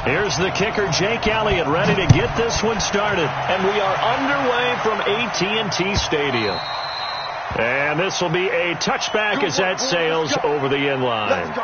Here's the kicker, Jake Elliott, ready to get this one started. And we are underway from AT&T Stadium. And this will be a touchback as that sails over the end line.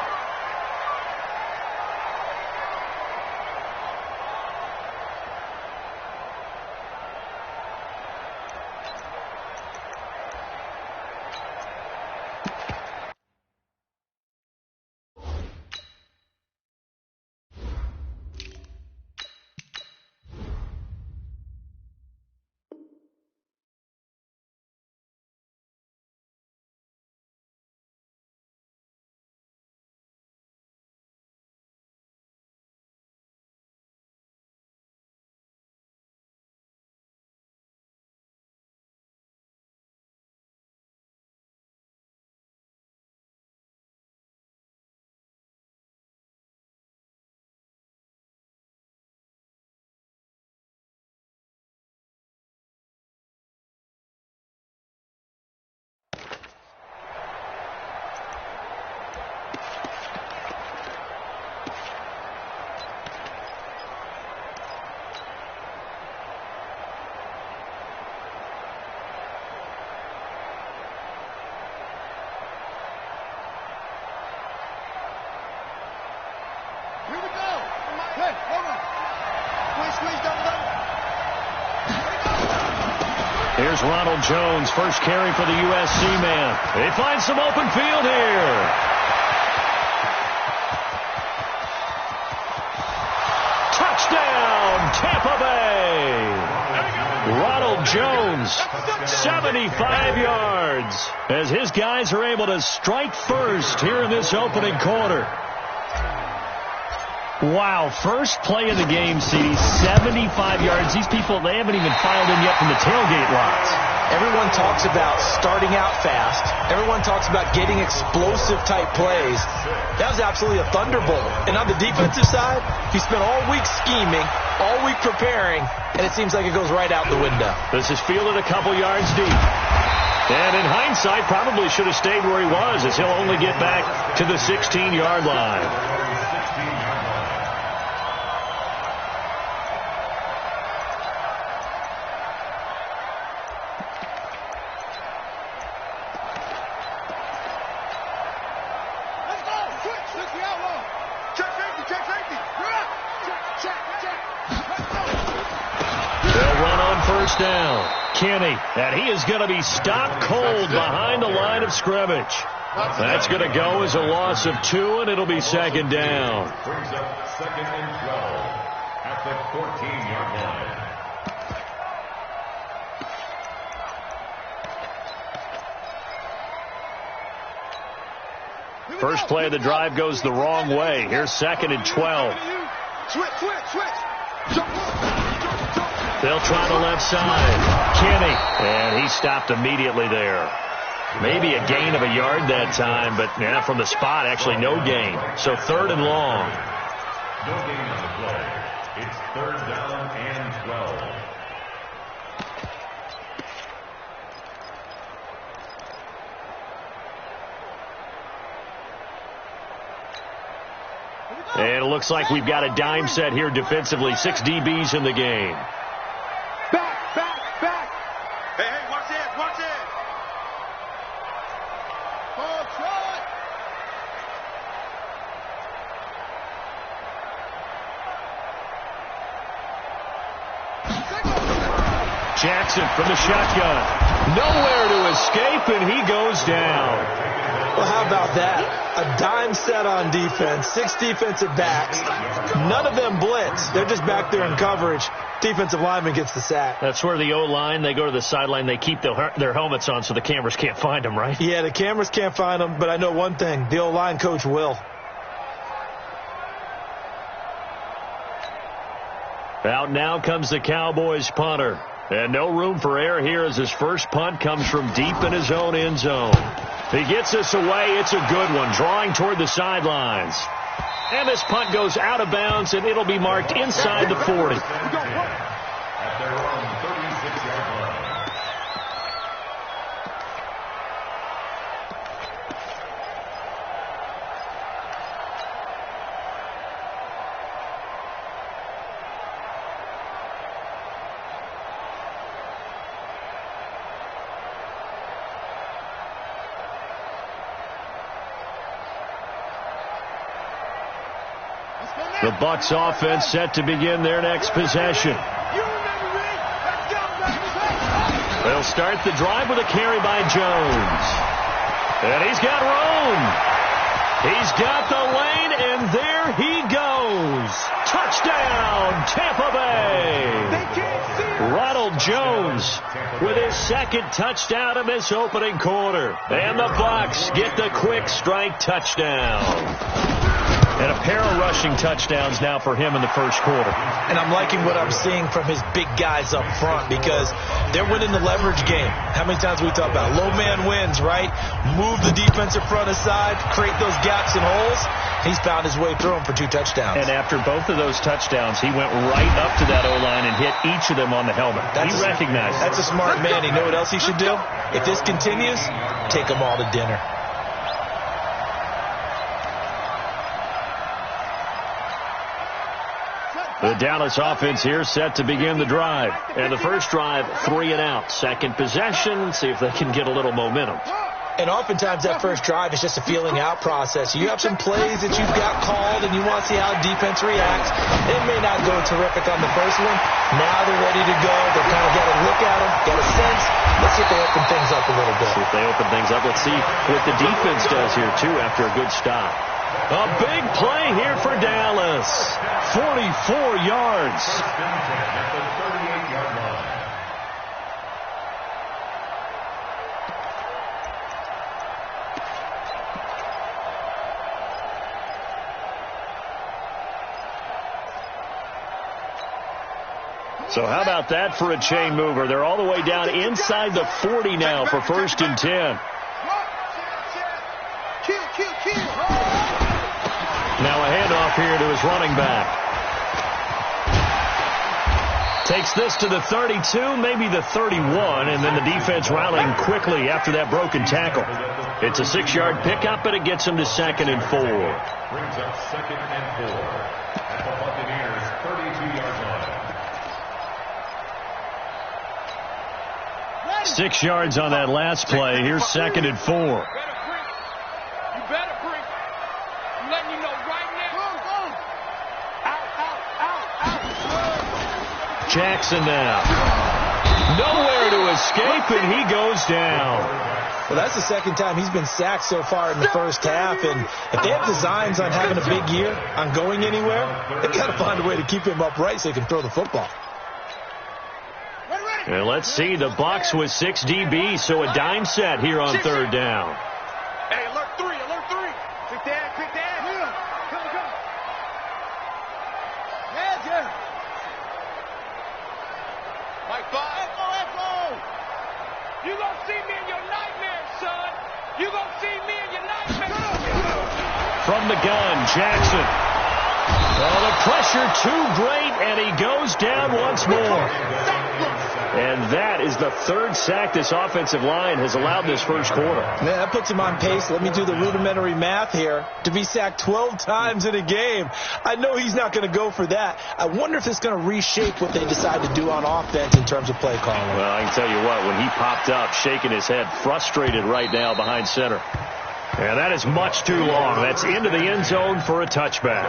Here's Ronald Jones, first carry for the USC man. They find some open field here. Touchdown, Tampa Bay. Ronald Jones, 75 yards, as his guys are able to strike first here in this opening quarter. Wow, first play of the game, CD, 75 yards. These people, they haven't even filed in yet from the tailgate lots. Everyone talks about starting out fast. Everyone talks about getting explosive-type plays. That was absolutely a thunderbolt. And on the defensive side, he spent all week scheming, all week preparing, and it seems like it goes right out the window. This is fielded a couple yards deep. And in hindsight, probably should have stayed where he was, as he'll only get back to the 16-yard line. And he is going to be stopped cold behind the line of scrimmage. That's going to go as a loss of 2, and it'll be second down. Brings up second and 12 at the 14-yard line. First play of the drive goes the wrong way. Here's second and 12. They'll try the left side. Kenny. And he stopped immediately there. Maybe a gain of a yard that time, but from the spot, actually no gain. So third and long. No gain on the play. It's third down and 12. And it looks like we've got a dime set here defensively. 6 DBs in the game. Jackson from the shotgun. Nowhere to escape, and he goes down. Well, how about that? A dime set on defense, 6 defensive backs. None of them blitz. They're just back there in coverage. Defensive lineman gets the sack. That's where the O-line, they go to the sideline, they keep their helmets on so the cameras can't find them, right? Yeah, the cameras can't find them, but I know one thing. The O-line coach will. Out now comes the Cowboys punter. And no room for error here as his first punt comes from deep in his own end zone. He gets this away. It's a good one, drawing toward the sidelines. And this punt goes out of bounds, and it'll be marked inside the 40. At their own 36-yard line. The Bucs offense set to begin their next possession. They'll start the drive with a carry by Jones. And he's got room. He's got the lane, and there he goes. Touchdown, Tampa Bay. Ronald Jones with his second touchdown of this opening quarter. And the Bucs get the quick strike touchdown. And a pair of rushing touchdowns now for him in the first quarter. And I'm liking what I'm seeing from his big guys up front because they're winning the leverage game. How many times we talk about low man wins, right? Move the defensive front aside, create those gaps and holes. He's found his way through them for 2 touchdowns. And after both of those touchdowns, he went right up to that O-line and hit each of them on the helmet. He recognized it. That's a smart man. You know what else he should do? If this continues, take them all to dinner. The Dallas offense here set to begin the drive. And the first drive, 3 and out. Second possession, see if they can get a little momentum. And oftentimes that first drive is just a feeling out process. You have some plays that you've got called and you want to see how defense reacts. It may not go terrific on the first one. Now they're ready to go. They've kind of got a look at them, got a sense. Let's see if they open things up a little bit. See if they open things up. Let's see what the defense does here, too, after a good stop. A big play here for Dallas. 44 yards. So how about that for a chain mover? They're all the way down inside the 40 now for 1st and 10. Now a handoff here to his running back. Takes this to the 32, maybe the 31, and then the defense rallying quickly after that broken tackle. It's a 6-yard pickup, but it gets him to 2nd and 4. Brings up 2nd and 4 at the Buccaneers' 32-yard line. 6 yards on that last play. Here's 2nd and 4. Jackson now. Nowhere to escape, and he goes down. Well, that's the second time he's been sacked so far in the first half, and if they have designs on having a big year, on going anywhere, they've got to find a way to keep him upright so he can throw the football. And let's see, the Bucs with 6 DBs, so a dime set here on 3rd down. Hey, alert 3, alert 3. Quick dad, quick dad. Come. Yeah. Mike 5. Echo. You gonna see me in your nightmares, son. You gonna see me in your nightmares. From the gun, Jackson. Oh, the pressure too great, and he goes down once more. And that is the 3rd sack this offensive line has allowed this first quarter. Man, that puts him on pace. Let me do the rudimentary math here. To be sacked 12 times in a game, I know he's not going to go for that. I wonder if it's going to reshape what they decide to do on offense in terms of play calling. Well, I can tell you what, when he popped up, shaking his head, frustrated right now behind center. And that is much too long. That's into the end zone for a touchback.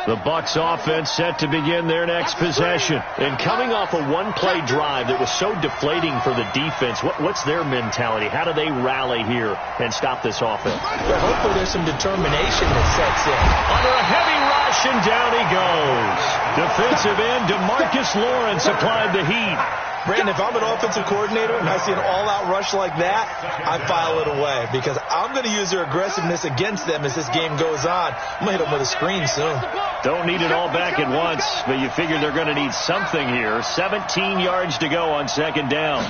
The Bucs offense set to begin their next possession. And coming off a one-play drive that was so deflating for the defense, what's their mentality? How do they rally here and stop this offense? Well, hopefully there's some determination that sets in. Under a heavy rush, and down he goes. Defensive end DeMarcus Lawrence applied the heat. Brandon, if I'm an offensive coordinator and I see an all-out rush like that, I file it away because I'm going to use their aggressiveness against them as this game goes on. I'm going to hit them with a screen soon. Don't need it all back at once, but you figure they're going to need something here. 17 yards to go on 2nd down.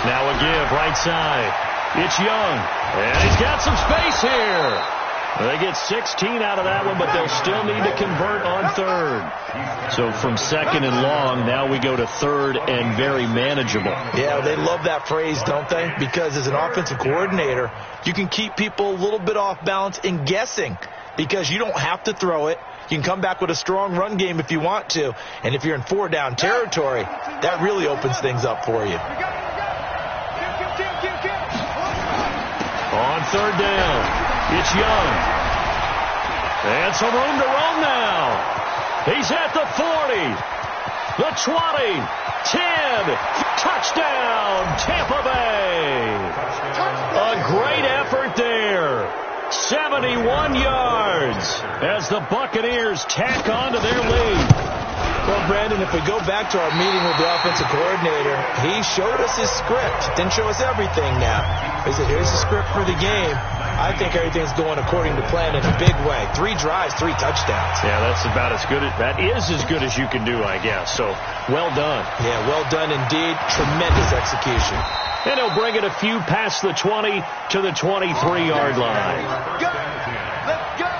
Now a give right side. It's Young, and he's got some space here. They get 16 out of that one, but they'll still need to convert on 3rd. So from 2nd and long, now we go to 3rd and very manageable. Yeah, they love that phrase, don't they? Because as an offensive coordinator, you can keep people a little bit off balance in guessing. because you don't have to throw it. You can come back with a strong run game if you want to. And if you're in 4-down territory, that really opens things up for you. On 3rd down, it's Young. And some room to run now. He's at the 40, the 20, 10, touchdown, Tampa Bay. A great effort there. 71 yards as the Buccaneers tack on to their lead. Well, Brandon, if we go back to our meeting with the offensive coordinator, he showed us his script. Didn't show us everything now. He said, here's the script for the game. I think everything's going according to plan in a big way. 3 drives, 3 touchdowns. Yeah, that's about as good. That is as good as you can do, I guess. So, well done. Yeah, well done indeed. Tremendous execution. And he'll bring it a few past the 20 to the 23-yard line. Go! Let's go!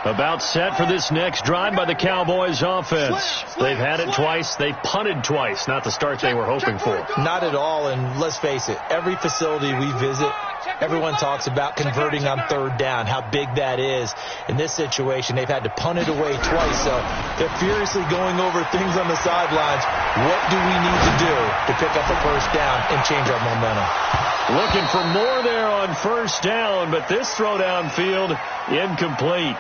About set for this next drive by the Cowboys offense. They've had it twice. They punted twice. Not the start they were hoping for. Not at all, and let's face it, every facility we visit, everyone talks about converting on 3rd down, how big that is. In this situation, they've had to punt it away twice, so they're furiously going over things on the sidelines. What do we need to do to pick up a 1st down and change our momentum? Looking for more there on 1st down, but this throw downfield incomplete.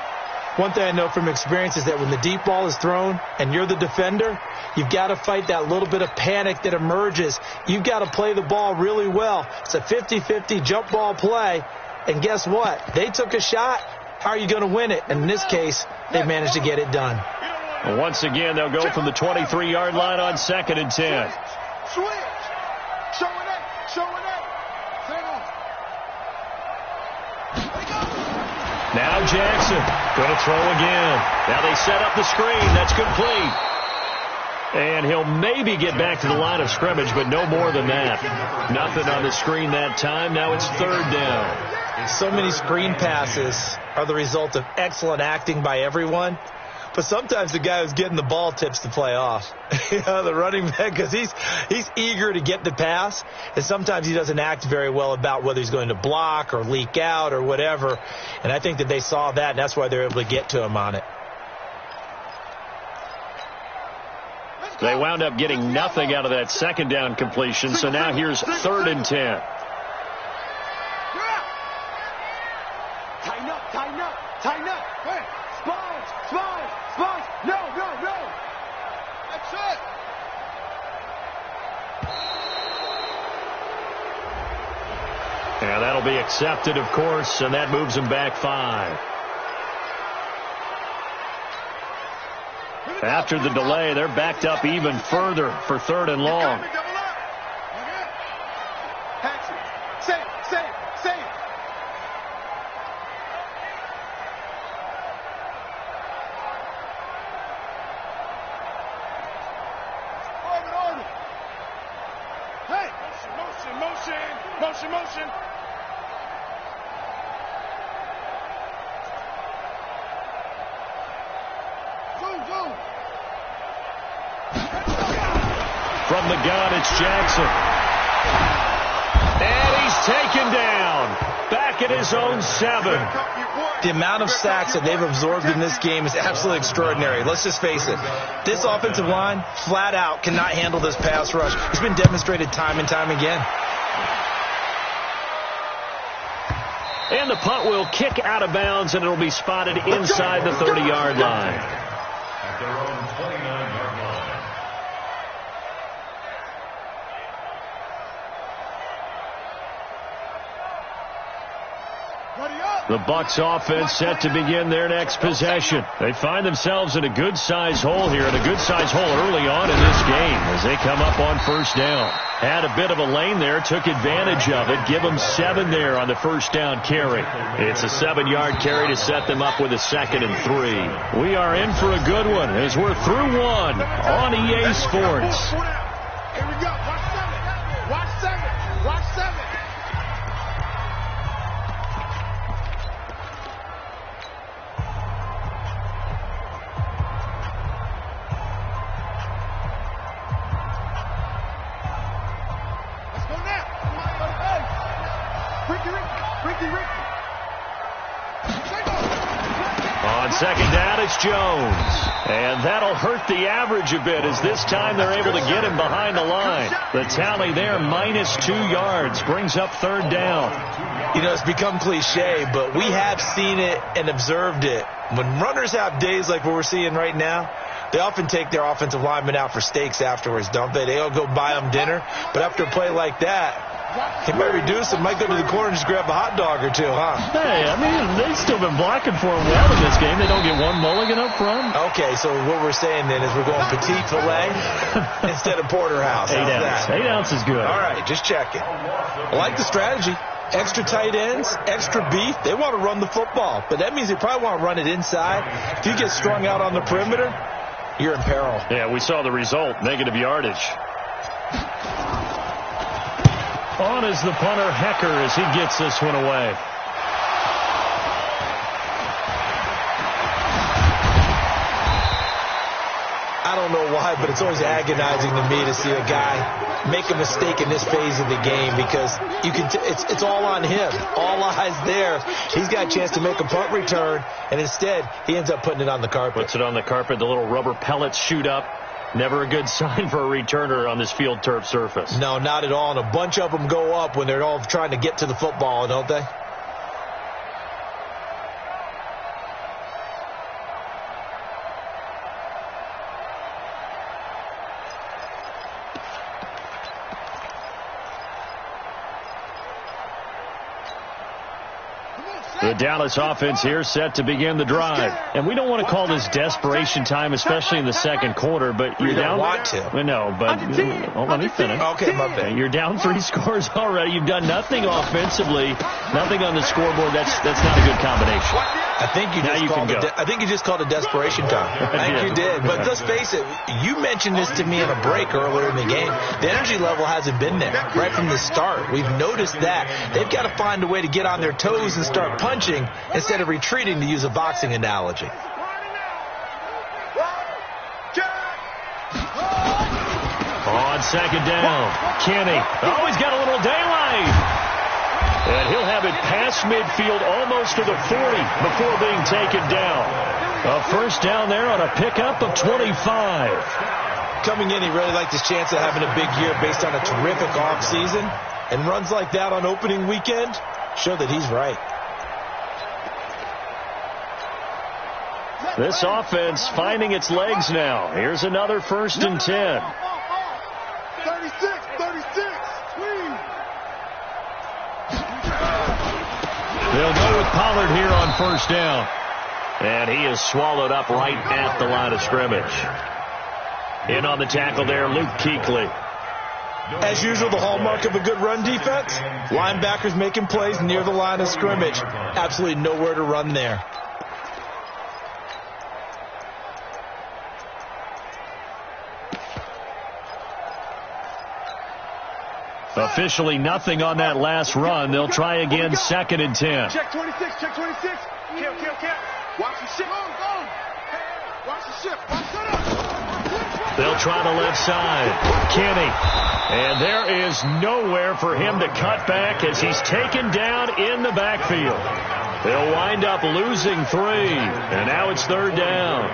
One thing I know from experience is that when the deep ball is thrown and you're the defender, you've got to fight that little bit of panic that emerges. You've got to play the ball really well. It's a 50-50 jump ball play. And guess what? They took a shot. How are you going to win it? And in this case, they managed to get it done. Once again, they'll go from the 23-yard line on 2nd and 10. Switch! Show it up! Show it up! Now Jackson going to throw again. Now they set up the screen. That's complete. And he'll maybe get back to the line of scrimmage, but no more than that. Nothing on the screen that time. Now it's 3rd down. So many screen passes are the result of excellent acting by everyone. But sometimes the guy who's getting the ball tips the play off. The running back, because he's eager to get the pass, and sometimes he doesn't act very well about whether he's going to block or leak out or whatever. And I think that they saw that, and that's why they're able to get to him on it. They wound up getting nothing out of that 2nd down completion, so now here's 3rd and 10. Tighten up, tighten up, tighten up. Sponge, sponge, sponge. No. That's it. Yeah, that'll be accepted, of course, and that moves them back 5. After the delay, they're backed up even further for 3rd and long. Motion. Go. From the gun, it's Jackson. And he's taken down. Back at his own 7. The amount of sacks that they've absorbed in this game is absolutely extraordinary. Let's just face it. This offensive line, flat out, cannot handle this pass rush. It's been demonstrated time and time again. And the punt will kick out of bounds, and it'll be spotted inside the 30-yard line. At their own 29-yard line. The Bucs offense set to begin their next possession. They find themselves in a good-sized hole here, and a good-sized hole early on in this game as they come up on 1st down. Had a bit of a lane there, took advantage of it. Give them 7 there on the 1st down carry. It's a 7-yard carry to set them up with a 2nd and 3. We are in for a good one as we're through 1 on EA Sports. Here we go. Watch 7. Watch 7. second down, it's Jones. And that'll hurt the average a bit as this time they're able to get him behind the line. The tally there, -2 yards, brings up third down. You know, it's become cliche, but we have seen it and observed it. When runners have days like what we're seeing right now, they often take their offensive linemen out for steaks afterwards, don't they? They all go buy them dinner. But after a play like that, he might reduce it, might go to the corner and just grab a hot dog or two, huh? Hey, I mean, they've still been blocking for him well in this game. They don't get one mulligan up front. Okay, so what we're saying then is we're going petite filet instead of porterhouse. 8 ounce. 8 ounce is good. All right, just checking. I like the strategy. Extra tight ends, extra beef. They want to run the football, but that means they probably want to run it inside. If you get strung out on the perimeter, you're in peril. Yeah, we saw the result, negative yardage. On is the punter, Hecker, as he gets this one away. I don't know why, but it's always agonizing to me to see a guy make a mistake in this phase of the game because you can it's all on him. All eyes there. He's got a chance to make a punt return, and instead he ends up putting it on the carpet. Puts it on the carpet. The little rubber pellets shoot up. Never a good sign for a returner on this field turf surface. No, not at all. And a bunch of them go up when they're all trying to get to the football, don't they? The Dallas offense here set to begin the drive. And we don't want to call this desperation time, especially in the second quarter, but you're down. Want to. I know, but let me finish. Okay, my bad. You're down 3 scores already. You've done nothing offensively, nothing on the scoreboard. That's not a good combination. I think you just called it desperation time. I think you did. But let's face it, you mentioned this to me in a break earlier in the game. The energy level hasn't been there right from the start. We've noticed that. They've got to find a way to get on their toes and start punching instead of retreating, to use a boxing analogy. On second down, Kenny. Oh, he's got a little daylight. And he'll have it past midfield almost to the 40 before being taken down. A first down there on a pickup of 25. Coming in, he really liked his chance of having a big year based on a terrific offseason. And runs like that on opening weekend show that he's right. This offense finding its legs now. Here's another 1st and 10. 36. They'll go with Pollard here on first down. And he is swallowed up right at the line of scrimmage. In on the tackle there, Luke Kuechly. As usual, the hallmark of a good run defense, linebackers making plays near the line of scrimmage. Absolutely nowhere to run there. Officially nothing on that last run. They'll try again, 2nd and 10. Check 26. Kill. Watch the ship. Watch the ship. They'll try the left side. Kenny. And there is nowhere for him to cut back as he's taken down in the backfield. They'll wind up losing 3. And now it's 3rd down.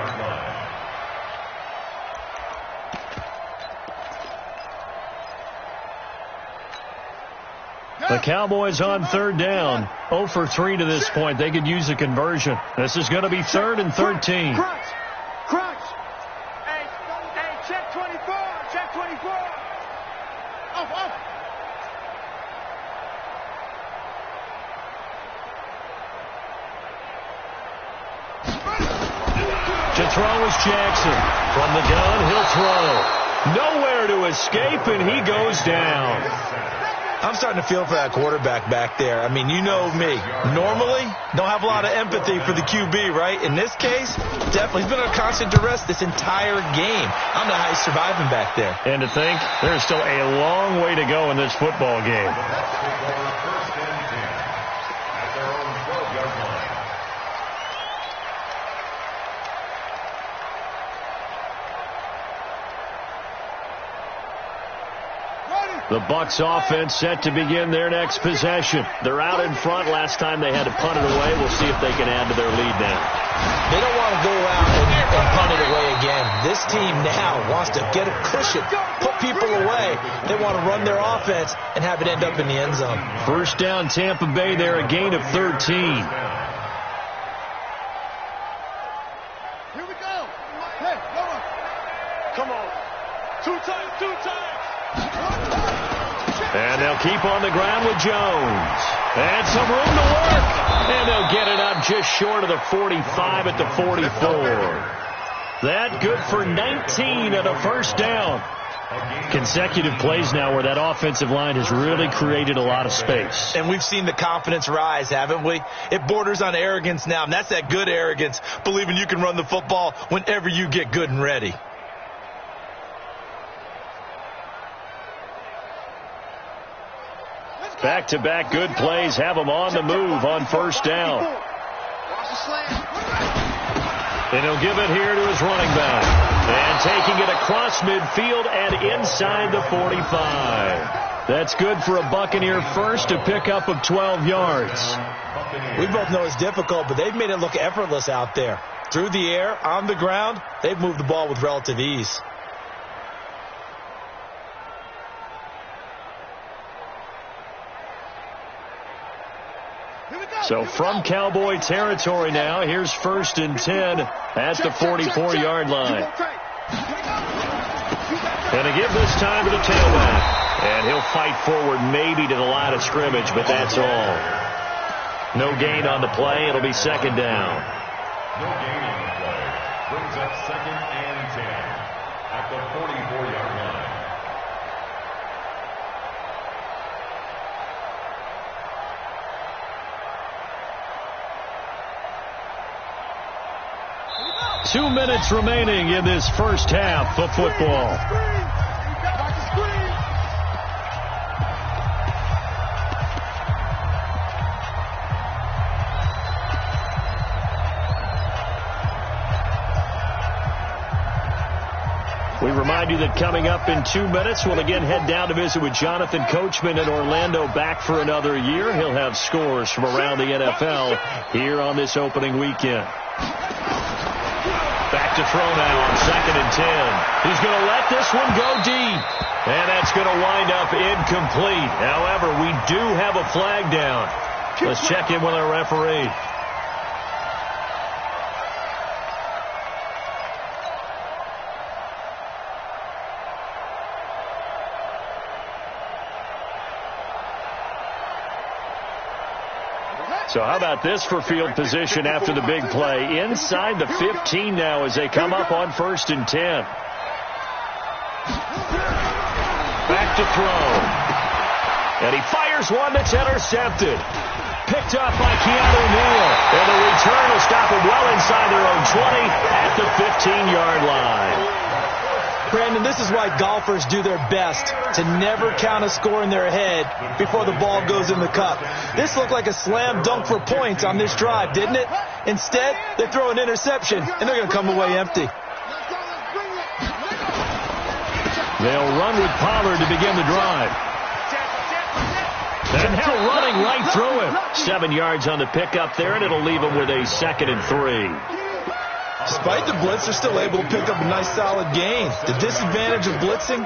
The Cowboys on 3rd down. 0 for 3 to this point. They could use a conversion. This is going to be 3rd and 13. Crunch. Hey, check 24. Check 24. Off. To throw is Jackson. From the gun, he'll throw. Nowhere to escape, and he goes down. I'm starting to feel for that quarterback back there. I mean, you know me. Normally, don't have a lot of empathy for the QB, right? In this case, definitely. He's been under constant duress this entire game. I don't know how he's surviving back there. And to think, there's still a long way to go in this football game. The Bucs offense set to begin their next possession. They're out in front. Last time they had to punt it away. We'll see if they can add to their lead now. They don't want to go out and punt it away again. This team now wants to get a cushion, put people away. They want to run their offense and have it end up in the end zone. First down, Tampa Bay there, a gain of 13. Here we go. Hey, come on. Two times. And they'll keep on the ground with Jones. And some room to work. And they'll get it up just short of the 45 at the 44. That good for 19 at a first down. Consecutive plays now where that offensive line has really created a lot of space. And we've seen the confidence rise, haven't we? It borders on arrogance now, and that's that good arrogance, believing you can run the football whenever you get good and ready. Back-to-back good plays have them on the move on first down. And he'll give it here to his running back. And taking it across midfield and inside the 45. That's good for a Buccaneer first, a pickup of 12 yards. We both know it's difficult, but they've made it look effortless out there. Through the air, on the ground, they've moved the ball with relative ease. So from Cowboy territory now, here's first and 10 at the 44-yard line. And to give this time to the tailback. And he'll fight forward maybe to the line of scrimmage, but that's all. No gain on the play. It'll be second down. No gain on the play. Brings up second and 10 at the 44-yard line. Two minutes remaining in this first half of football. We remind you that coming up in 2 minutes, we'll again head down to visit with Jonathan Coachman in Orlando, back for another year. He'll have scores from around the NFL here on this opening weekend. Back to throw now on second and 10. He's going to let this one go deep. And that's going to wind up incomplete. However, we do have a flag down. Let's check in with our referee. So how about this for field position after the big play? Inside the 15 now as they come up on first and 10. Back to throw. And he fires one that's intercepted. Picked off by Keanu Neal. And the return will stop him well inside their own 20 at the 15-yard line. Brandon, this is why golfers do their best to never count a score in their head before the ball goes in the cup. This looked like a slam dunk for points on this drive, didn't it? Instead, they throw an interception, and they're going to come away empty. They'll run with Pollard to begin the drive. And now running right through him. 7 yards on the pickup there, and it'll leave him with a second and 3. Despite the blitz, they're still able to pick up a nice solid gain. The disadvantage of blitzing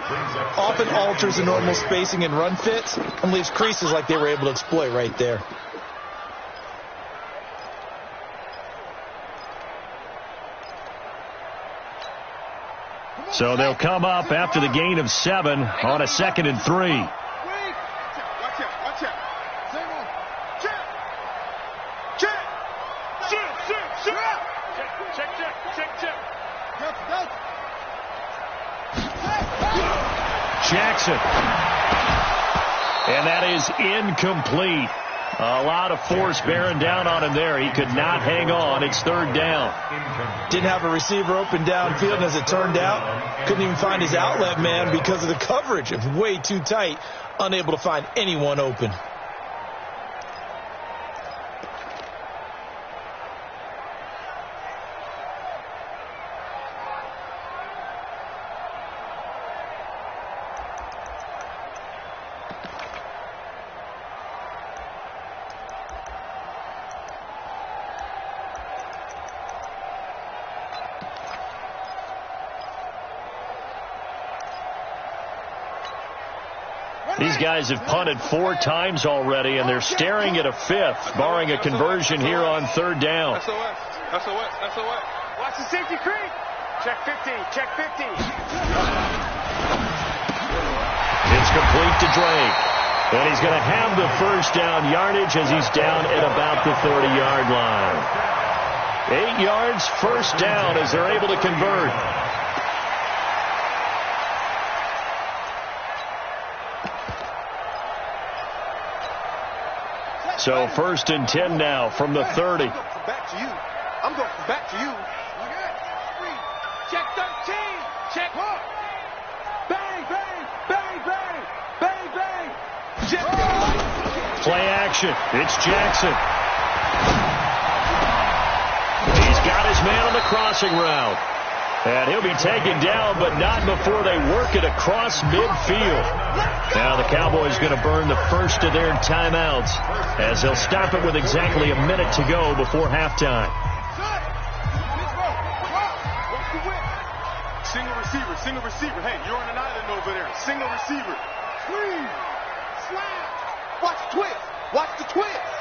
often alters the normal spacing and run fits and leaves creases like they were able to exploit right there. So they'll come up after the gain of 7 on a second and 3. Watch out. Check. Jackson. And that is incomplete. A lot of force bearing down on him there. He could not hang on. It's third down. Didn't have a receiver open downfield, and as it turned out, couldn't even find his outlet man because of the coverage. It was way too tight, unable to find anyone open. These guys have punted 4 times already, and they're staring at a 5th, barring a conversion here on 3rd down. SOS. Watch the safety creep. Check 50. It's complete to Drake. And he's going to have the first down yardage as he's down at about the 30-yard line. 8 yards, first down as they're able to convert. So 1st and 10 now from the 30. I'm going back to you. Check 13. Check. Bang. Play action. It's Jackson. He's got his man on the crossing route. And he'll be taken down, but not before they work it across midfield. Now the Cowboys going to burn the first of their timeouts as they'll stop it with exactly a minute to go before halftime. Single receiver. Hey, you're on an island over there. Single receiver. Screen. Slap. Watch the twist.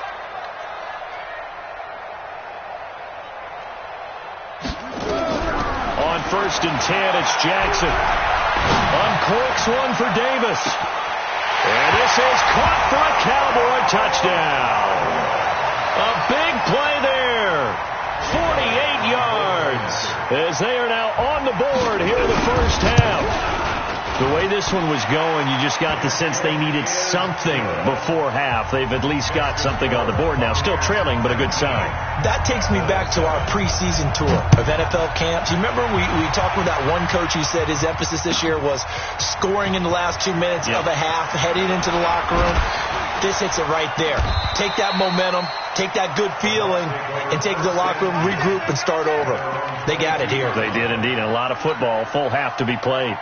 On 1st and 10, it's Jackson. Uncorks one for Davis. And this is caught for a Cowboy touchdown. A big play there. 48 yards as they are now on the board here in the first half. The way this one was going, you just got the sense they needed something before half. They've at least got something on the board now. Still trailing, but a good sign. That takes me back to our preseason tour of NFL camps. You remember we talked with that one coach who said his emphasis this year was scoring in the last 2 minutes of a half, heading into the locker room. This hits it right there. Take that momentum, take that good feeling, and take the locker room, regroup, and start over. They got it here. They did indeed. A lot of football, full half to be played.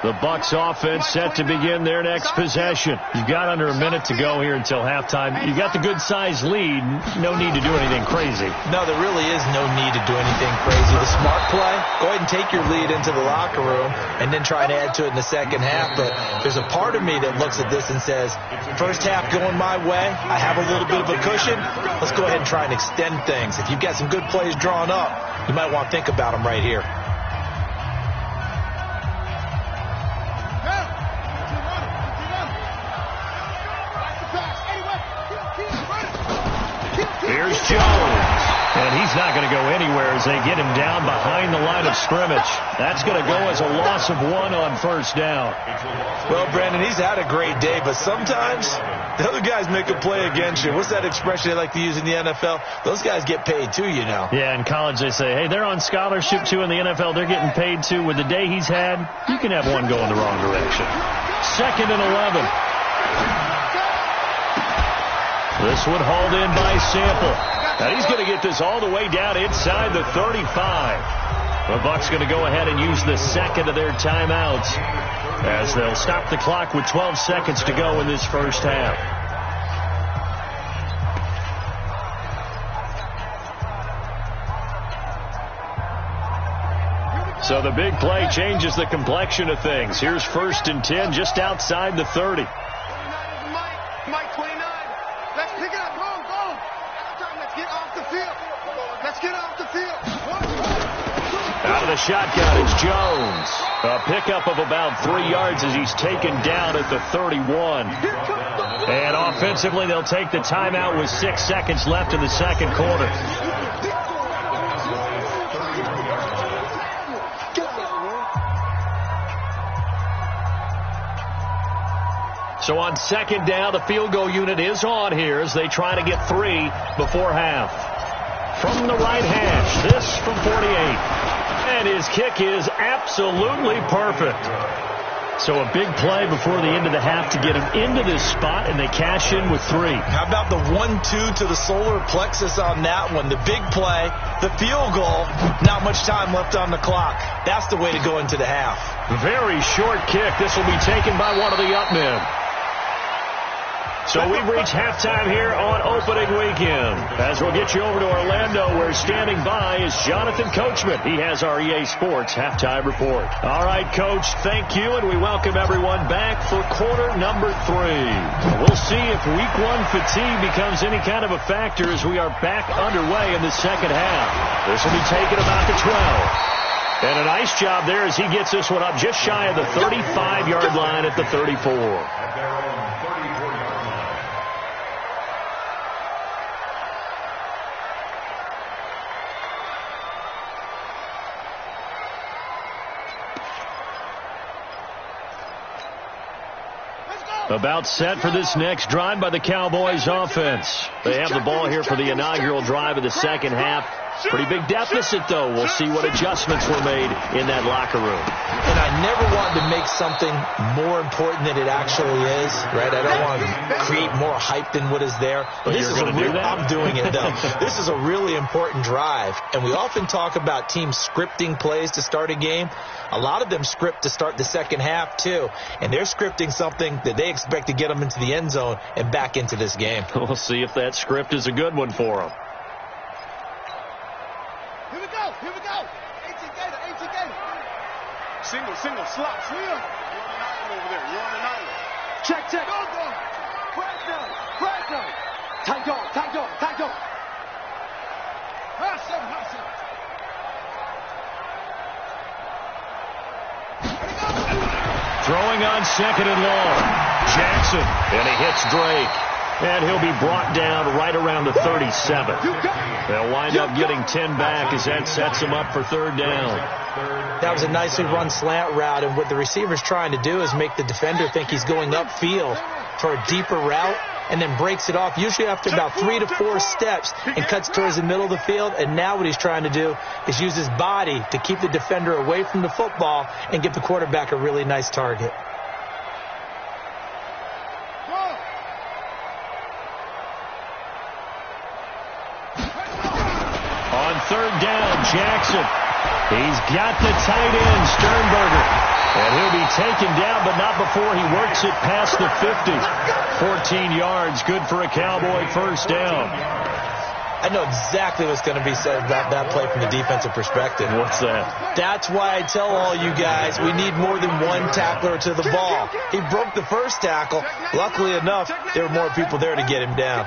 The Bucs offense set to begin their next possession. You've got under a minute to go here until halftime. You've got the good-sized lead. No need to do anything crazy. No, there really is no need to do anything crazy. The smart play, go ahead and take your lead into the locker room and then try and add to it in the second half. But there's a part of me that looks at this and says, first half going my way, I have a little bit of a cushion. Let's go ahead and try and extend things. If you've got some good plays drawn up, you might want to think about them right here. Here's Jones. And he's not going to go anywhere as they get him down behind the line of scrimmage. That's going to go as a loss of 1 on first down. Well, Brandon, he's had a great day, but sometimes the other guys make a play against you. What's that expression they like to use in the NFL? Those guys get paid too, you know. Yeah, in college they say, hey, they're on scholarship too. In the NFL, they're getting paid too. With the day he's had, you can have one go in the wrong direction. 2nd and 11. This one hauled in by Sample. Now he's going to get this all the way down inside the 35. The Bucs going to go ahead and use the second of their timeouts as they'll stop the clock with 12 seconds to go in this first half. So the big play changes the complexion of things. Here's 1st and 10 just outside the 30. Mike 29. Let's pick it up. Go. Let's get off the field. Out of the shotgun, it's Jones. A pickup of about 3 yards as he's taken down at the 31. And offensively, they'll take the timeout with 6 seconds left in the second quarter. So on 2nd down, the field goal unit is on here as they try to get 3 before half. From the right hash, this from 48. And his kick is absolutely perfect. So a big play before the end of the half to get him into this spot, and they cash in with 3. How about the 1-2 to the solar plexus on that one? The big play, the field goal, not much time left on the clock. That's the way to go into the half. Very short kick. This will be taken by one of the up men. So we've reached halftime here on opening weekend. As we'll get you over to Orlando, where standing by is Jonathan Coachman. He has our EA Sports halftime report. All right, Coach, thank you, and we welcome everyone back for quarter number 3. We'll see if week 1 fatigue becomes any kind of a factor as we are back underway in the second half. This will be taken about the 12. And a nice job there as he gets this one up just shy of the 35-yard line at the 34. About set for this next drive by the Cowboys offense. They have the ball here for the inaugural drive of the second half. Pretty big deficit, though. We'll see what adjustments were made in that locker room. And I never want to make something more important than it actually is, right? I don't want to create more hype than what is there. But this is I'm doing it, though. This is a really important drive. And we often talk about teams scripting plays to start a game. A lot of them script to start the second half, too. And they're scripting something that they expect to get them into the end zone and back into this game. We'll see if that script is a good one for them. Here we go. 18 Gator. Single, slot. You're on an island over there. You're on an island. Check. Go. Crash down. Tight dog. High seven. Throwing on second and long. Jackson, and he hits Drake. And he'll be brought down right around the 37. They'll wind up getting 10 back as that sets them up for third down. That was a nicely run slant route, and what the receiver's trying to do is make the defender think he's going upfield for a deeper route and then breaks it off, usually after about 3 to 4 steps, and cuts towards the middle of the field. And now what he's trying to do is use his body to keep the defender away from the football and give the quarterback a really nice target. Third down, Jackson. He's got the tight end, Sternberger. And he'll be taken down, but not before he works it past the 50. 14 yards, good for a Cowboy first down. I know exactly what's going to be said about that play from the defensive perspective. What's that? That's why I tell all you guys we need more than one tackler to the ball. He broke the first tackle. Luckily enough, there were more people there to get him down.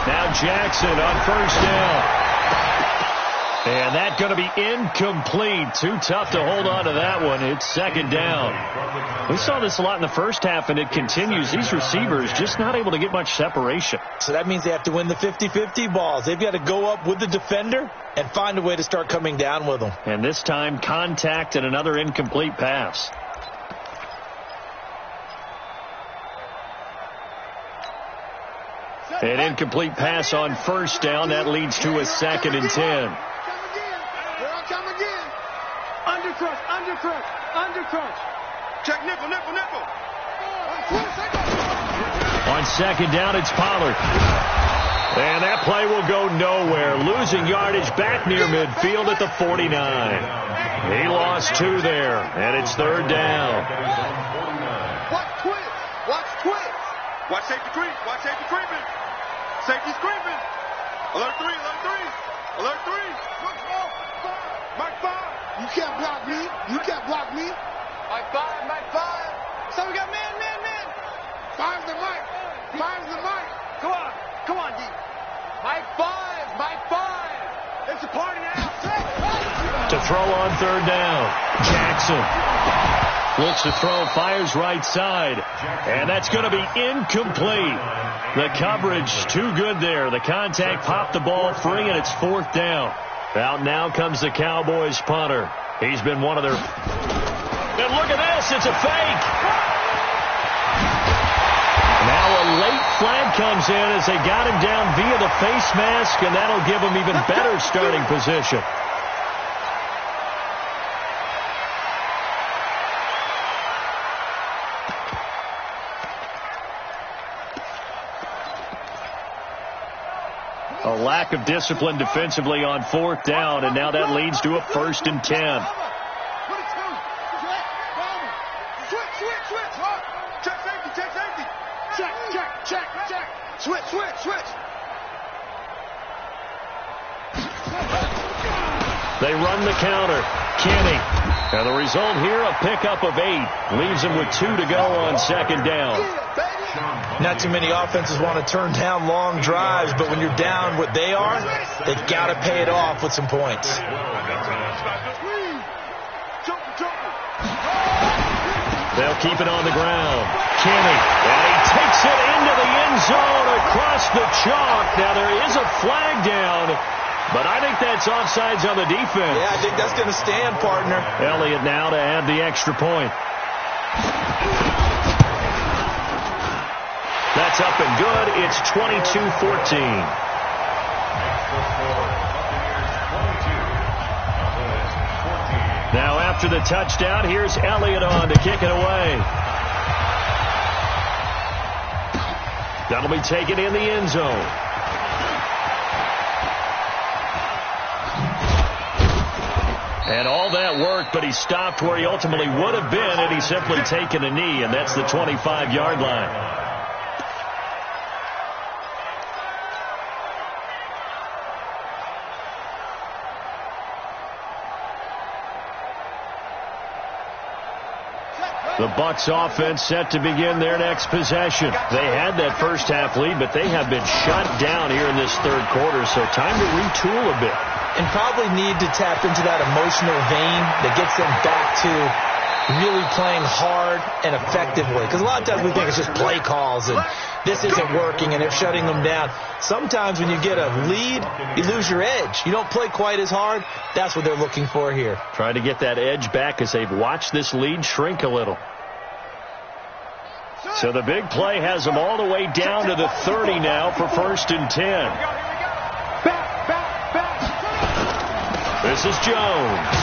Now Jackson on first down. And that's going to be incomplete. Too tough to hold on to that one. It's second down. We saw this a lot in the first half, and it continues. These receivers just not able to get much separation. So that means they have to win the 50-50 balls. They've got to go up with the defender and find a way to start coming down with them. And this time, contact and another incomplete pass. An incomplete pass on first down. That leads to a second and 10. Come again. Undercrush. Check nickel. On second down, it's Pollard. And that play will go nowhere. Losing yardage back near midfield at the 49. He lost 2 there, and it's third down. Watch twist. Watch safety creeping. Safety's creeping. Alert 3. Mike 5. You can't block me. Mike 5. So we got man. 5's the Mike. Come on, D. Mike 5. It's a party now. To throw on third down. Jackson looks to throw, fires right side. And that's going to be incomplete. The coverage too good there. The contact popped the ball free, and it's fourth down. Out now comes the Cowboys punter. He's been one of their... And look at this. It's a fake. Now a late flag comes in as they got him down via the face mask, and that'll give him even better starting position. A lack of discipline defensively on fourth down, and now that leads to a 1st and 10. Check safety, check safety. Check. Switch. They run the counter. Kenny. And the result here, a pickup of 8. Leaves him with 2 to go on second down. Not too many offenses want to turn down long drives, but when you're down what they are, they've got to pay it off with some points. They'll keep it on the ground. Kenny. And he takes it into the end zone across the chalk. Now there is a flag down, but I think that's offsides on the defense. Yeah, I think that's going to stand, partner. Elliott now to add the extra point. That's up and good. It's 22-14. Now after the touchdown, here's Elliott on to kick it away. That'll be taken in the end zone. And all that worked, but he stopped where he ultimately would have been had he simply taken a knee, and that's the 25-yard line. The Bucs offense set to begin their next possession. They had that first half lead, but they have been shut down here in this third quarter, so time to retool a bit. And probably need to tap into that emotional vein that gets them back to really playing hard and effectively. Because a lot of times we think it's just play calls and this isn't working and they're shutting them down. Sometimes when you get a lead, you lose your edge. You don't play quite as hard. That's what they're looking for here. Trying to get that edge back as they've watched this lead shrink a little. So the big play has them all the way down to the 30 now for 1st and 10. This is Jones.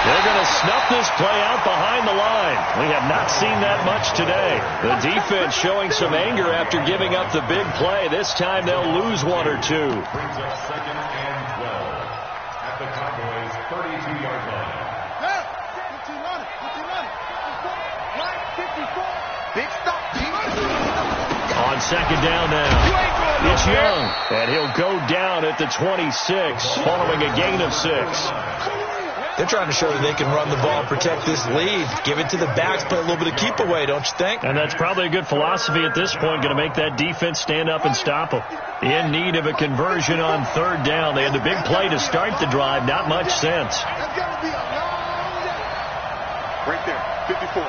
They're going to snuff this play out behind the line. We have not seen that much today. The defense showing some anger after giving up the big play. This time they'll lose 1 or 2. Brings up 2nd and 12 at the Cowboys' 32-yard line. Big stop. On second down now, it's Young, and he'll go down at the 26, following a gain of 6. They're trying to show that they can run the ball and protect this lead. Give it to the backs, play a little bit of keep away, don't you think? And that's probably a good philosophy at this point, going to make that defense stand up and stop them. In need of a conversion on 3rd down. They had the big play to start the drive, not much sense. Right there, 54.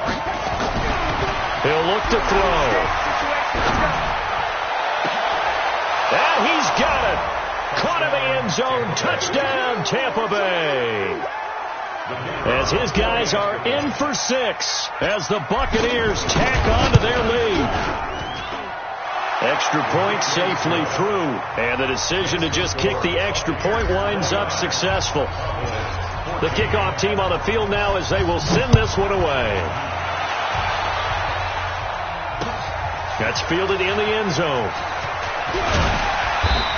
He'll look to throw. And he's got it. Caught in the end zone. Touchdown, Tampa Bay. As his guys are in for 6 as the Buccaneers tack on to their lead. Extra point safely through. And the decision to just kick the extra point winds up successful. The kickoff team on the field now as they will send this one away. That's fielded in the end zone.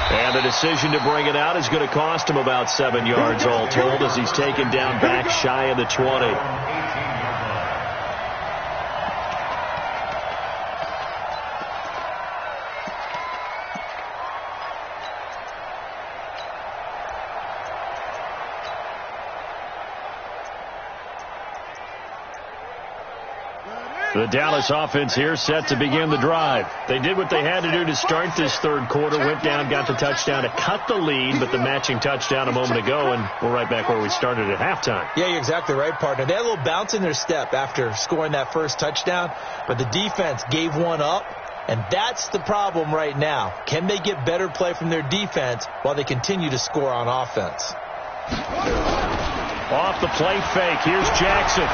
And the decision to bring it out is going to cost him about 7 yards all told as he's taken down back shy of the 20. The Dallas offense here set to begin the drive. They did what they had to do to start this third quarter, went down, got the touchdown to cut the lead, but the matching touchdown a moment ago, and we're right back where we started at halftime. Yeah, you're exactly right, partner. They had a little bounce in their step after scoring that first touchdown, but the defense gave one up, and that's the problem right now. Can they get better play from their defense while they continue to score on offense? Off the play fake, here's Jackson.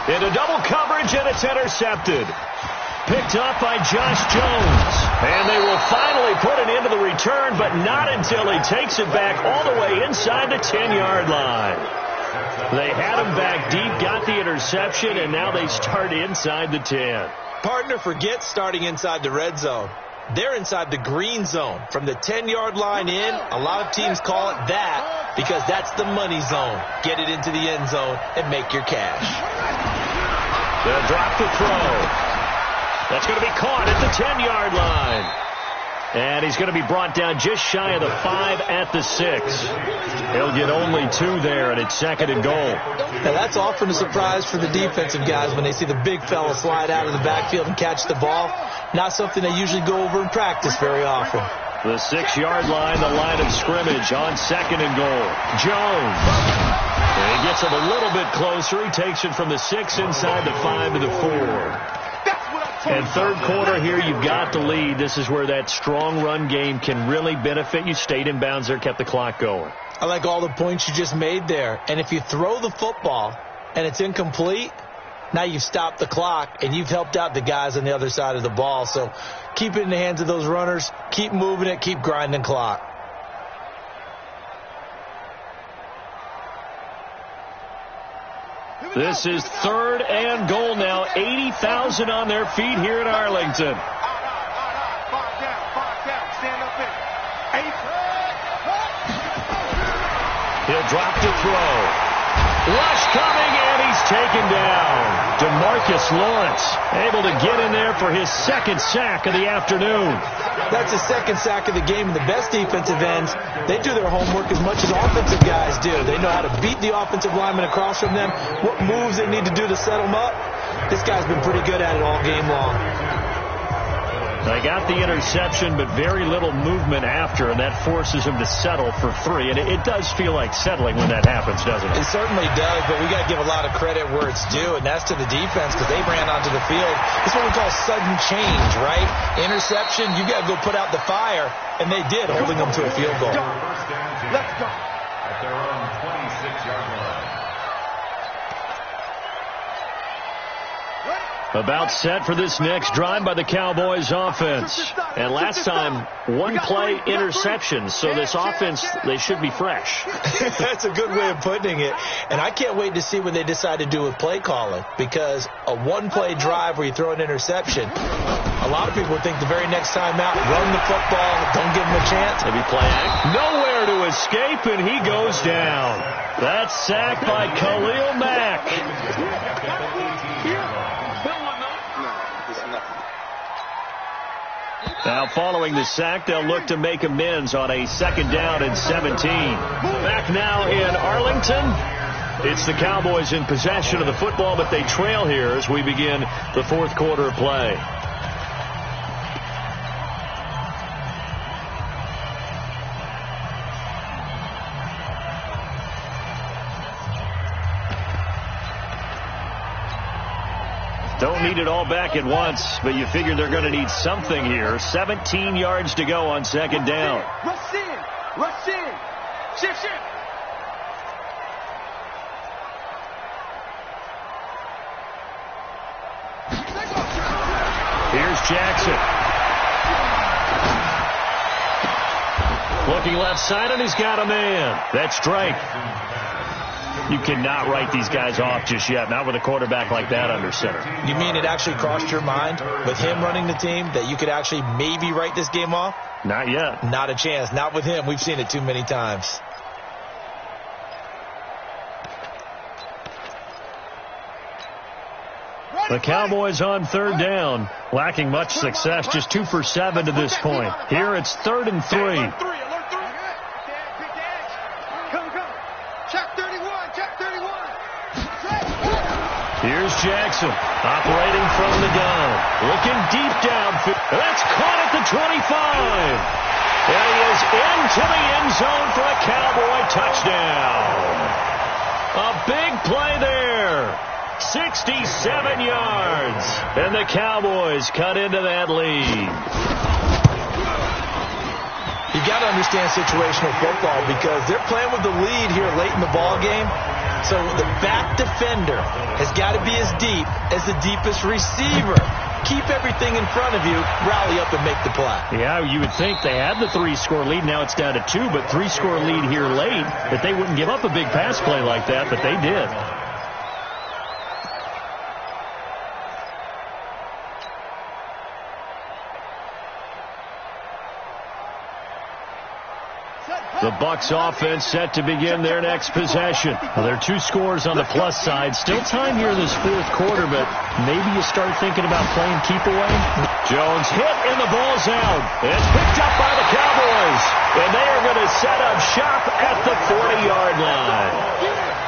Into double coverage, and it's intercepted. Picked up by Josh Jones. And they will finally put an end to the return, but not until he takes it back all the way inside the 10-yard line. They had him back deep, got the interception, and now they start inside the 10. Partner, forget starting inside the red zone. They're inside the green zone. From the 10-yard line in, a lot of teams call it that. because that's the money zone. Get it into the end zone and make your cash. They'll drop the throw. That's going to be caught at the 10-yard line. And he's going to be brought down just shy of the 5 at the 6. He'll get only 2 there, and it's 2nd and goal. Now that's often a surprise for the defensive guys when they see the big fella slide out of the backfield and catch the ball. Not something they usually go over in practice very often. The 6-yard line, the line of scrimmage on 2nd and goal. Jones. And he gets him a little bit closer. He takes it from the 6 inside the 5 to the 4. And third quarter here, you've got the lead. This is where that strong run game can really benefit you. Stayed in bounds there, kept the clock going. I like all the points you just made there. And if you throw the football and it's incomplete, now you've stopped the clock and you've helped out the guys on the other side of the ball. So keep it in the hands of those runners. Keep moving it. Keep grinding clock. This is 3rd and goal now. 80,000 on their feet here at Arlington. 5 down. Stand up in. 8. He'll drop to throw. Rush coming, and he's taken down. DeMarcus Lawrence able to get in there for his 2nd sack of the afternoon. That's his 2nd sack of the game. And the best defensive ends, they do their homework as much as offensive guys do. They know how to beat the offensive lineman across from them, what moves they need to do to set them up. This guy's been pretty good at it all game long. They got the interception, but very little movement after, and that forces him to settle for 3. And it does feel like settling when that happens, doesn't it? It certainly does, but we got to give a lot of credit where it's due, and that's to the defense because they ran onto the field. It's what we call sudden change, right? Interception, you got to go put out the fire, and they did, holding them to a field goal. Let's go. At their own 26-yard line. About set for this next drive by the Cowboys offense. And last time, 1-play interception. So this offense, they should be fresh. That's a good way of putting it. And I can't wait to see what they decide to do with play calling. Because a 1-play drive where you throw an interception, a lot of people think the very next time out, run the football, don't give them a chance. Maybe play act. Nowhere to escape, and he goes down. That's sacked by Khalil Mack. Now, following the sack, they'll look to make amends on a 2nd down and 17. Back now in Arlington. It's the Cowboys in possession of the football, but they trail here as we begin the 4th quarter of play. Don't need it all back at once, but you figure they're going to need something here. 17 yards to go on 2nd down. Rush in. Rush in. Shift. Here's Jackson. Looking left side, and he's got a man. That's Drake. You cannot write these guys off just yet, not with a quarterback like that under center. You mean it actually crossed your mind with him running the team that you could actually maybe write this game off? Not yet. Not a chance. Not with him. We've seen it too many times. The Cowboys on 3rd down, lacking much success, just 2 for 7 to this point. Here it's 3rd and 3. Here's Jackson, operating from the gun, looking deep downfield. That's caught at the 25. And he is into the end zone for a Cowboy touchdown. A big play there. 67 yards. And the Cowboys cut into that lead. You got to understand situational football because they're playing with the lead here late in the ball game. So the back defender has got to be as deep as the deepest receiver. Keep everything in front of you, rally up and make the play. Yeah, you would think they had the 3-score lead. Now it's down to 2, but 3-score lead here late, that they wouldn't give up a big pass play like that, but they did. Set. The Bucs offense set to begin their next possession. Well, there are 2 scores on the plus side. Still time here in this 4th quarter, but maybe you start thinking about playing keep away. Jones hit and the ball's out. It's picked up by the Cowboys. And they are going to set up shop at the 40-yard line.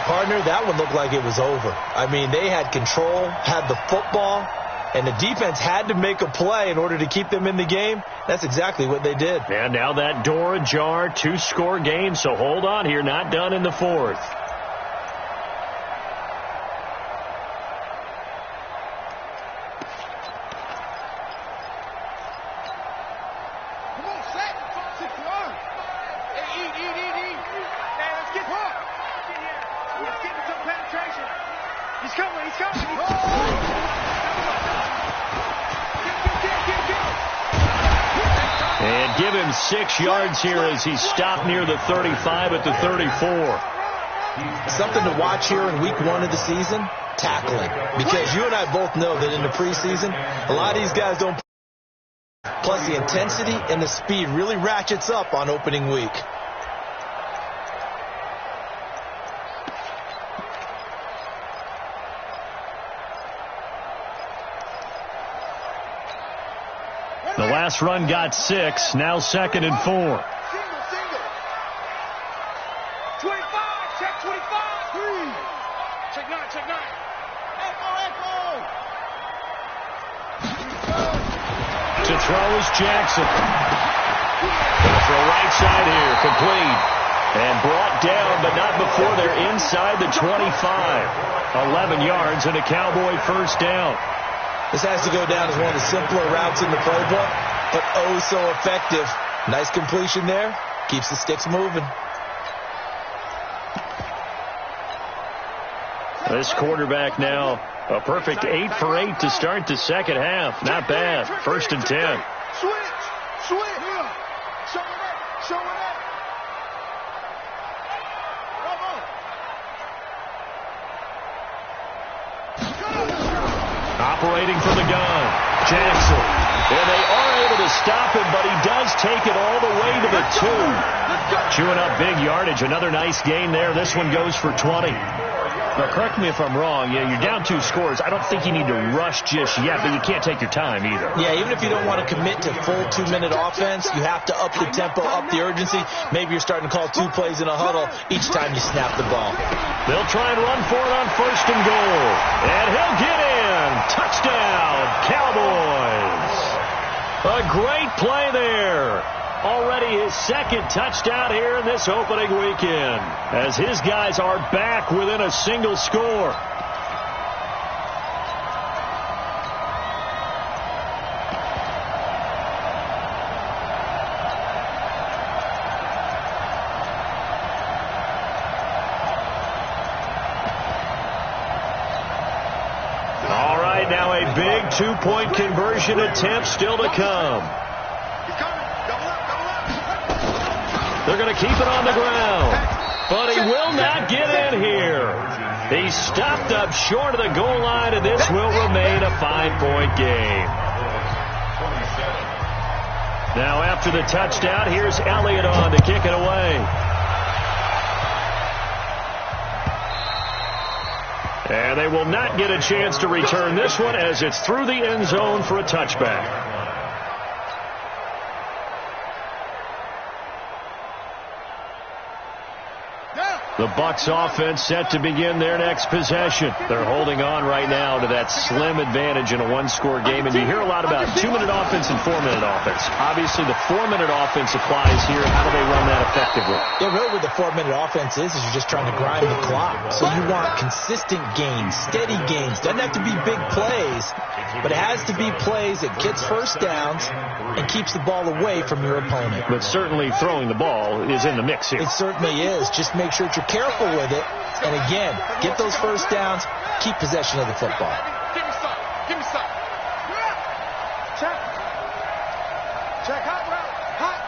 Partner, that one looked like it was over. I mean, they had control, had the football, and the defense had to make a play in order to keep them in the game. That's exactly what they did. And now that door ajar, 2-score game, so hold on here, not done in the 4th. Come on, Shaq. Hey, eat. Hey, let's get hard. Let's get into some penetration. He's coming. And give him 6 yards here as he stopped near the 35 at the 34. Something to watch here in week 1 of the season, tackling. Because you and I both know that in the preseason, a lot of these guys don't. Plus the intensity and the speed really ratchets up on opening week. The last run got 6, now 2nd and 4. Single. 25. Check 25. 3. Check 9. Echo. To throw is Jackson. Gonna throw right side here, complete. And brought down, but not before they're inside the 25. 11 yards and a Cowboy first down. This has to go down as one of the simpler routes in the playbook, but oh so effective. Nice completion there. Keeps the sticks moving. This quarterback now, a perfect 8 for 8 to start the second half. Not bad. 1st and 10. Switch. Show it up. Operating from the gun, Jackson. And they are able to stop him, but he does take it all the way to the 2. Chewing up big yardage. Another nice gain there. This one goes for 20. Now, correct me if I'm wrong. Yeah, you're down 2 scores. I don't think you need to rush just yet, but you can't take your time either. Yeah, even if you don't want to commit to full 2-minute offense, you have to up the tempo, up the urgency. Maybe you're starting to call 2 plays in a huddle each time you snap the ball. They'll try and run for it on 1st and goal. And he'll get in. Touchdown, Cowboys. A great play there. Already his 2nd touchdown here in this opening weekend, as his guys are back within a single score. All right, now a big 2-point conversion attempt still to come. They're going to keep it on the ground, but he will not get in here. He's stopped up short of the goal line, and this will remain a 5-point game. Now after the touchdown, here's Elliott on to kick it away. And they will not get a chance to return this one as it's through the end zone for a touchback. The Bucs offense set to begin their next possession. They're holding on right now to that slim advantage in a 1-score game. And you hear a lot about 2-minute offense and 4-minute offense. Obviously, the 4-minute offense applies here. How do they run that effectively? Yeah, really what the 4-minute offense is you're just trying to grind the clock. So you want consistent gains, steady gains. Doesn't have to be big plays, but it has to be plays that gets first downs and keeps the ball away from your opponent. But certainly throwing the ball is in the mix here. It certainly is. Just make sure that you're careful with it. And again, get those first downs, keep possession of the football. Give me some. Check. Hot route. Hot.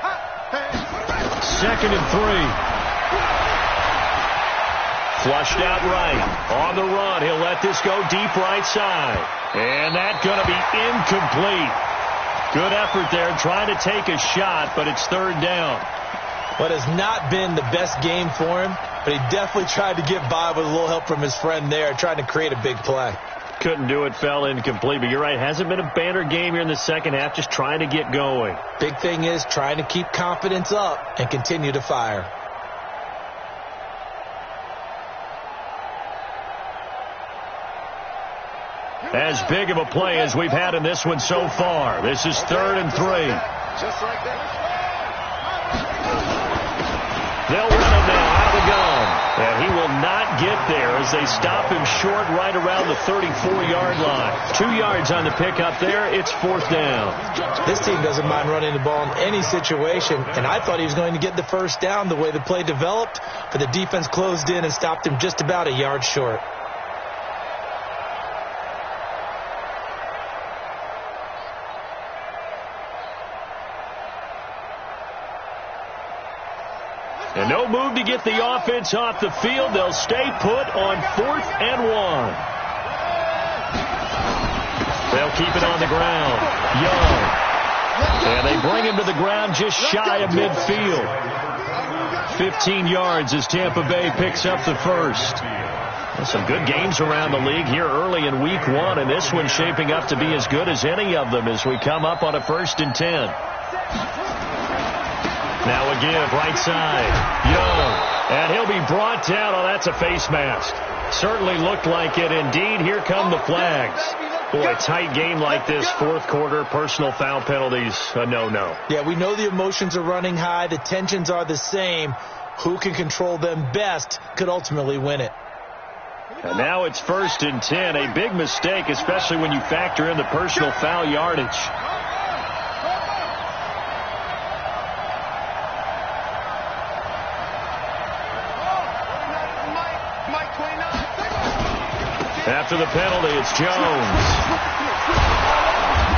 2nd and 3. Flushed out right. On the run, he'll let this go deep right side. And that's going to be incomplete. Good effort there trying to take a shot, but it's 3rd down. What has not been the best game for him, but he definitely tried to get by with a little help from his friend there, trying to create a big play. Couldn't do it, fell incomplete. But you're right, hasn't been a banner game here in the second half, just trying to get going. Big thing is trying to keep confidence up and continue to fire. As big of a play as we've had in this one so far. This is 3rd and 3. Just like that. They'll run him now out of the gun. And he will not get there as they stop him short right around the 34-yard line. 2 yards on the pickup there. It's 4th down. This team doesn't mind running the ball in any situation, and I thought he was going to get the first down the way the play developed, but the defense closed in and stopped him just about a yard short. And no move to get the offense off the field. They'll stay put on 4th and 1. They'll keep it on the ground. Young. And they bring him to the ground just shy of midfield. 15 yards as Tampa Bay picks up the first. Some good games around the league here early in week 1, and this one's shaping up to be as good as any of them as we come up on a 1st and 10. Now a give, right side. Young. And he'll be brought down. Oh, that's a face mask. Certainly looked like it. Indeed, here come the flags. Boy, a tight game like this, 4th quarter, personal foul penalties, a no-no. Yeah, we know the emotions are running high. The tensions are the same. Who can control them best could ultimately win it. And now it's 1st and 10. A big mistake, especially when you factor in the personal foul yardage. After the penalty, it's Jones.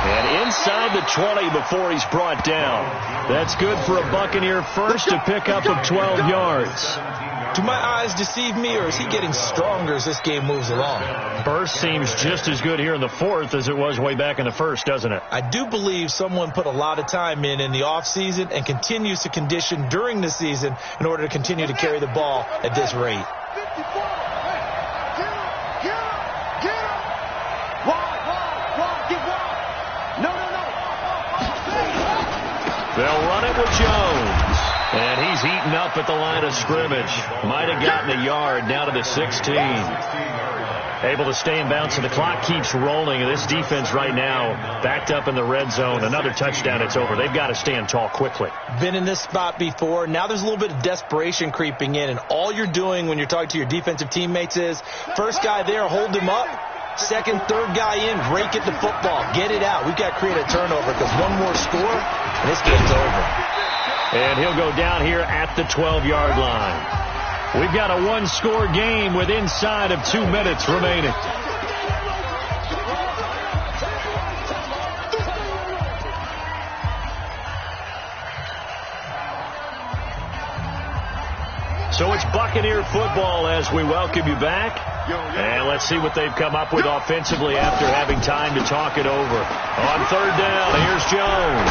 And inside the 20 before he's brought down. That's good for a Buccaneer first to pick up of 12 yards. Do my eyes deceive me, or is he getting stronger as this game moves along? Burst seems just as good here in the 4th as it was way back in the 1st, doesn't it? I do believe someone put a lot of time in the offseason and continues to condition during the season in order to continue to carry the ball at this rate. They'll run it with Jones. And he's heating up at the line of scrimmage. Might have gotten a yard down to the 16. Able to stay in bounds, and the clock keeps rolling. And this defense right now backed up in the red zone. Another touchdown, it's over. They've got to stand tall quickly. Been in this spot before. Now there's a little bit of desperation creeping in. And all you're doing when you're talking to your defensive teammates is, first guy there, hold him up. Second, third guy in, rake at the football. Get it out. We've got to create a turnover because one more score, and this game's over. And he'll go down here at the 12-yard line. We've got a 1-score game with inside of 2 minutes remaining. So it's Buccaneer football as we welcome you back. And let's see what they've come up with offensively after having time to talk it over. On 3rd down, here's Jones.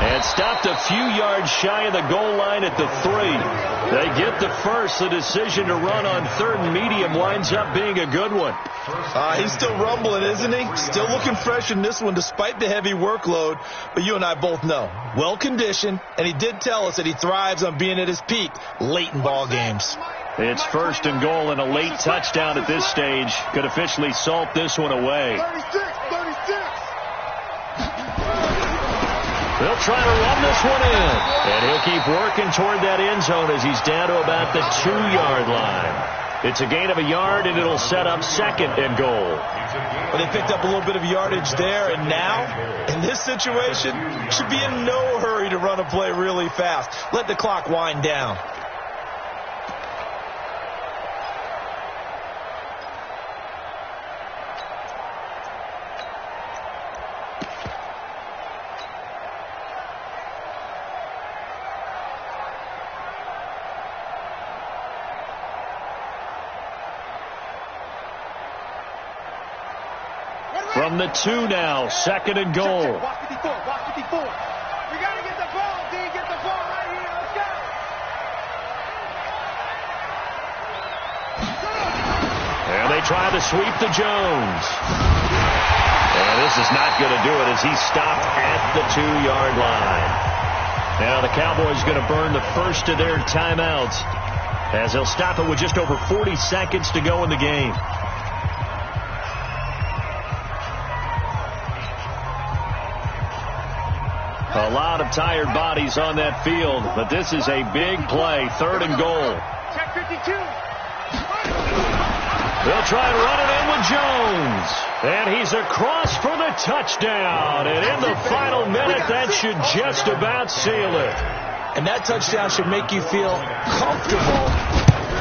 And stopped a few yards shy of the goal line at the 3. They get the first. The decision to run on 3rd and medium winds up being a good one. He's still rumbling, isn't he? Still looking fresh in this one despite the heavy workload. But you and I both know, well-conditioned, and he did tell us that he thrives on being at his peak late in ball games. It's 1st and goal, and a late touchdown at this stage could officially salt this one away. 36. They'll try to run this one in. And he'll keep working toward that end zone as he's down to about the 2-yard line. It's a gain of a yard, and it'll set up 2nd and goal. Well, they picked up a little bit of yardage there, and now, in this situation, should be in no hurry to run a play really fast. Let the clock wind down. From the 2 now, 2nd and goal. Watch 54. We got to get the ball, D. Get the ball right here. Let's go. They try to sweep to Jones. And this is not going to do it as he's stopped at the 2-yard line. Now the Cowboys going to burn the first of their timeouts as they'll stop it with just over 40 seconds to go in the game. A lot of tired bodies on that field, but this is a big play, 3rd and goal. Check 52. They'll try and run it in with Jones. And he's across for the touchdown. And in the final minute, that should just about seal it. And that touchdown should make you feel comfortable.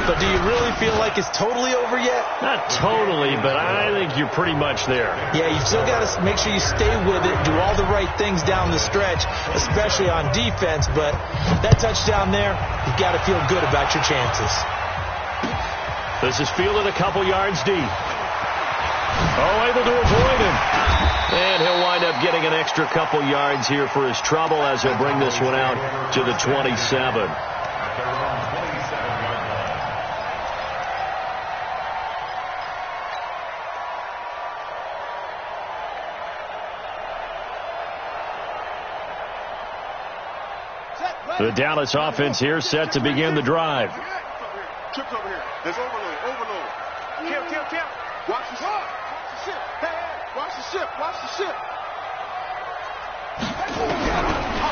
But do you really feel like it's totally over yet? Not totally, but I think you're pretty much there. Yeah, you've still got to make sure you stay with it, do all the right things down the stretch, especially on defense. But that touchdown there, you've got to feel good about your chances. This is fielded a couple yards deep. Oh, able to avoid him. And he'll wind up getting an extra couple yards here for his trouble as he'll bring this one out to the 27. The Dallas offense here set to begin the drive. Trips over here. There's overload. Kill. Watch the ship. Hey, watch the ship.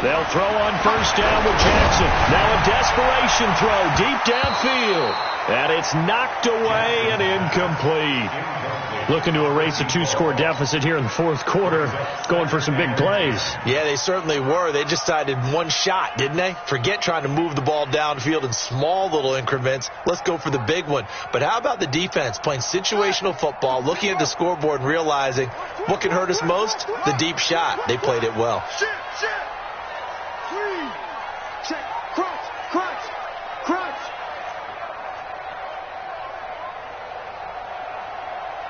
They'll throw on first down with Jackson. Now a desperation throw deep downfield. And it's knocked away and incomplete. Looking to erase a 2-score deficit here in the 4th quarter. Going for some big plays. Yeah, they certainly were. They just decided one shot, didn't they? Forget trying to move the ball downfield in small little increments. Let's go for the big one. But how about the defense playing situational football, looking at the scoreboard and realizing what can hurt us most? The deep shot. They played it well. Shit. 3. Check. Crunch.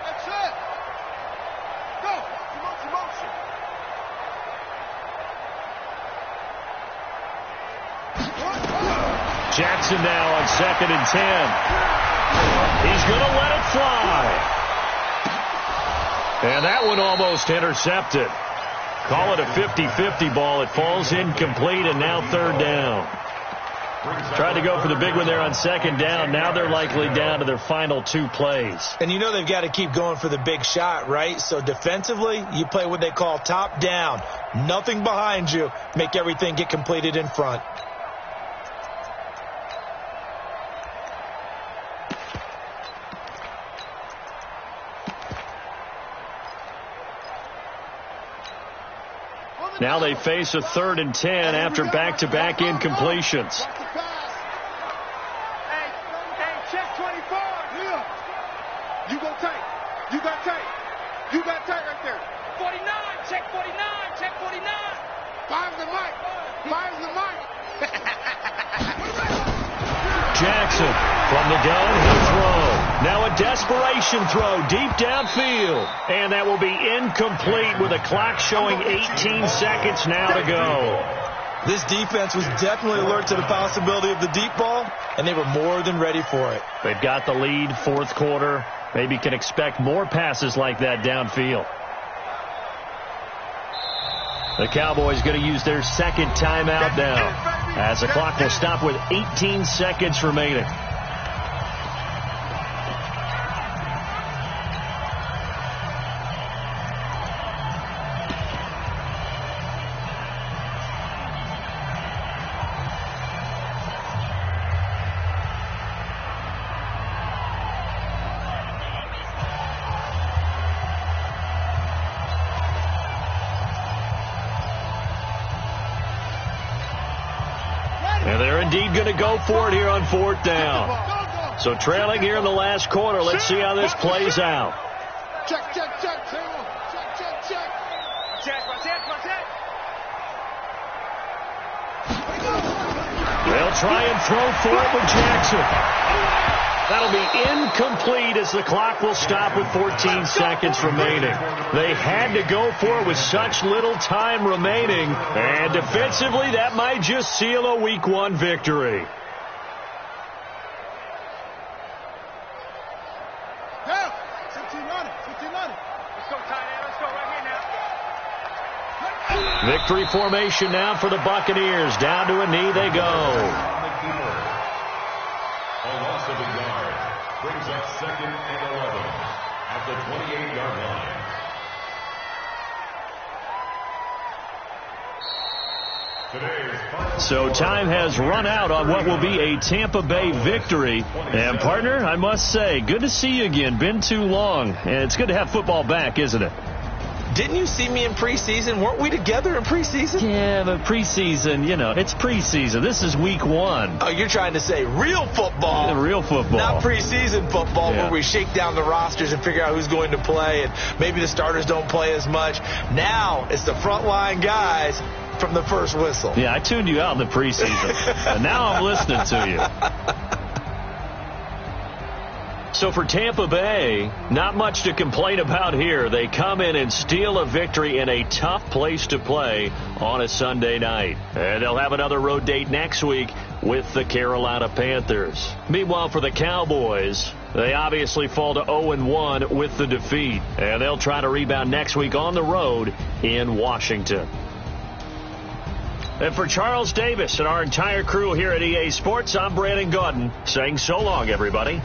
That's it. Go. Motion. Jackson now on 2nd and 10. He's going to let it fly. And that one almost intercepted. Call it a 50-50 ball. It falls incomplete, and now 3rd down. Tried to go for the big one there on 2nd down. Now they're likely down to their final 2 plays. And you know they've got to keep going for the big shot, right? So defensively, you play what they call top down. Nothing behind you. Make everything get completed in front. Now they face a 3rd and 10 after back-to-back incompletions. Hey, check 24. Yeah. You go tight. You got tight right there. 49. Check 49. Fire's the mic. Jackson from the gun, he'll throw. Now a desperation throw deep downfield. And that will be incomplete with the clock showing 18 seconds now to go. This defense was definitely alert to the possibility of the deep ball, and they were more than ready for it. They've got the lead, 4th quarter. Maybe can expect more passes like that downfield. The Cowboys going to use their 2nd timeout now, as the clock will stop with 18 seconds remaining. And they're indeed going to go for it here on 4th down. So trailing here in the last quarter. Let's see how this plays out. Check. They'll try and throw for it with Jackson. That'll be incomplete as the clock will stop with 14 seconds remaining. They had to go for it with such little time remaining. And defensively, that might just seal a Week 1 victory. Let's go, tight end. Let's go right here now. Victory formation now for the Buccaneers. Down to a knee they go. A loss of a yard brings up 2nd and 11 at the 28-yard line. So time has run out on what will be a Tampa Bay victory. And, partner, I must say, good to see you again. Been too long. And it's good to have football back, isn't it? Didn't you see me in preseason? Weren't we together in preseason? Yeah, but preseason, it's preseason. This is week 1. Oh, you're trying to say real football. Real football. Not preseason football Yeah. where we shake down the rosters and figure out who's going to play, and maybe the starters don't play as much. Now it's the frontline guys from the first whistle. Yeah, I tuned you out in the preseason. And now I'm listening to you. So for Tampa Bay, not much to complain about here. They come in and steal a victory in a tough place to play on a Sunday night. And they'll have another road date next week with the Carolina Panthers. Meanwhile, for the Cowboys, they obviously fall to 0-1 with the defeat. And they'll try to rebound next week on the road in Washington. And for Charles Davis and our entire crew here at EA Sports, I'm Brandon Gaudin saying so long, everybody.